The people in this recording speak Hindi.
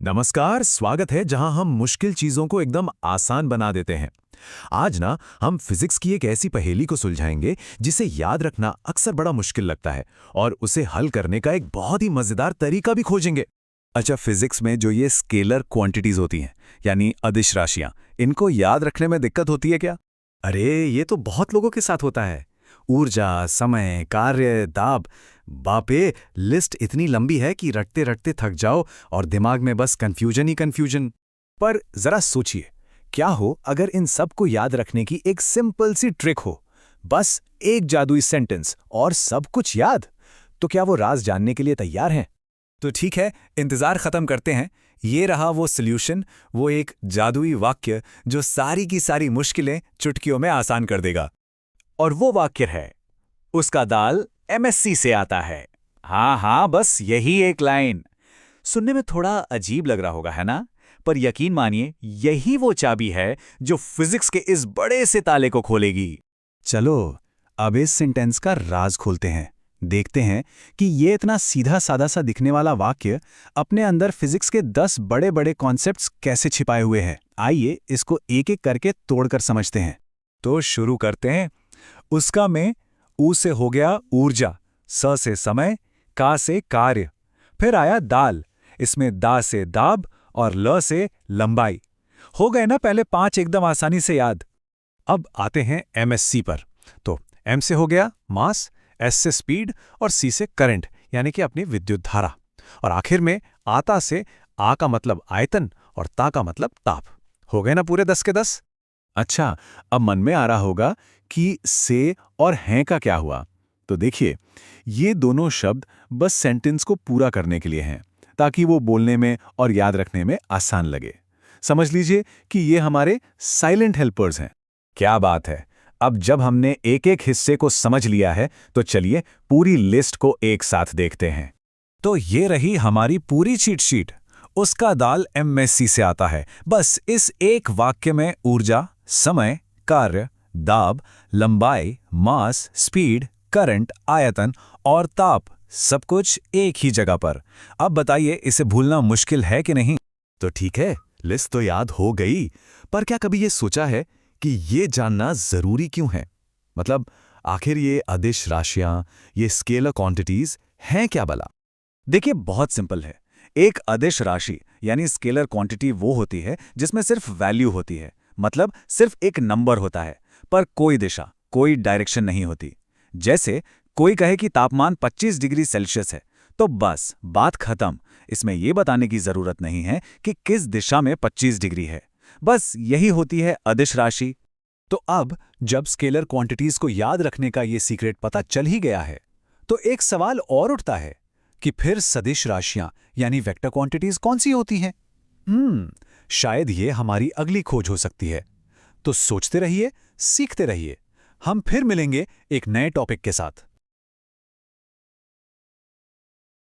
नमस्कार, स्वागत है जहां हम मुश्किल चीजों को एकदम आसान बना देते हैं। आज ना हम फिजिक्स की एक ऐसी पहेली को सुलझाएंगे जिसे याद रखना अक्सर बड़ा मुश्किल लगता है और उसे हल करने का एक बहुत ही मजेदार तरीका भी खोजेंगे। अच्छा, फिजिक्स में जो ये स्केलर क्वांटिटीज होती हैं, यानी अदिश राशियां, इनको याद रखने में दिक्कत होती है क्या? अरे ये तो बहुत लोगों के साथ होता है। ऊर्जा, समय, कार्य, दाब, बापे, लिस्ट इतनी लंबी है कि रटते रटते थक जाओ और दिमाग में बस कंफ्यूजन ही कंफ्यूजन। पर जरा सोचिए, क्या हो अगर इन सब को याद रखने की एक सिंपल सी ट्रिक हो, बस एक जादुई सेंटेंस और सब कुछ याद। तो क्या वो राज जानने के लिए तैयार हैं? तो ठीक है, इंतजार खत्म करते हैं। ये रहा वो सॉल्यूशन, वो एक जादुई वाक्य जो सारी की सारी मुश्किलें चुटकियों में आसान कर देगा। और वो वाक्य है, उसका दाल एमएससी से आता है। हाँ, बस यही एक लाइन। सुनने में थोड़ा अजीब लग रहा होगा, है ना? पर यकीन मानिए, यही वो चाबी है जो फिजिक्स के इस बड़े से ताले को खोलेगी। चलो अब इस सेंटेंस का राज खोलते हैं। देखते हैं कि ये इतना सीधा साधा सा दिखने वाला वाक्य अपने अंदर फिजिक्स के 10 बड़े बड़े कॉन्सेप्ट्स कैसे छिपाए हुए हैं। आइए इसको एक एक करके तोड़कर समझते हैं। तो शुरू करते हैं। उसका में ऊ से हो गया ऊर्जा, स से समय, का से कार्य, फिर आया दाल, इसमें दा से दाब और ल से लंबाई। हो गए ना पहले 5 एकदम आसानी से याद। अब आते हैं एमएससी पर। तो एम से हो गया मास, एस से स्पीड और सी से करंट, यानी कि अपनी विद्युत धारा। और आखिर में आता से आ का मतलब आयतन और ता का मतलब ताप। हो गए ना पूरे 10 के 10। अच्छा, अब मन में आ रहा होगा कि से और हैं का क्या हुआ। तो देखिए, ये दोनों शब्द बस सेंटेंस को पूरा करने के लिए हैं, ताकि वो बोलने में और याद रखने में आसान लगे। समझ लीजिए कि ये हमारे साइलेंट हेल्पर्स हैं। क्या बात है! अब जब हमने एक एक हिस्से को समझ लिया है, तो चलिए पूरी लिस्ट को एक साथ देखते हैं। तो ये रही हमारी पूरी चीट शीट। उसका दाल एमएससी से आता है। बस इस एक वाक्य में ऊर्जा, समय, कार्य, दाब, लंबाई, मास, स्पीड, करंट, आयतन और ताप, सब कुछ एक ही जगह पर। अब बताइए, इसे भूलना मुश्किल है कि नहीं? तो ठीक है, लिस्ट तो याद हो गई, पर क्या कभी ये सोचा है कि ये जानना जरूरी क्यों है? मतलब आखिर ये अदिश राशियां, ये स्केलर क्वांटिटीज हैं क्या भला? देखिए, बहुत सिंपल है। एक अदिश राशि यानी स्केलर क्वांटिटी वो होती है जिसमें सिर्फ वैल्यू होती है, मतलब सिर्फ एक नंबर होता है, पर कोई दिशा, कोई डायरेक्शन नहीं होती। जैसे कोई कहे कि तापमान 25 डिग्री सेल्सियस है, तो बस बात खत्म। इसमें यह बताने की जरूरत नहीं है कि किस दिशा में 25 डिग्री है। बस यही होती है अदिश राशि। तो अब जब स्केलर क्वांटिटीज को याद रखने का ये सीक्रेट पता चल ही गया है, तो एक सवाल और उठता है कि फिर सदिश राशियां यानी वेक्टर क्वांटिटीज कौन सी होती हैं? शायद ये हमारी अगली खोज हो सकती है। तो सोचते रहिए, सीखते रहिए। हम फिर मिलेंगे एक नए टॉपिक के साथ।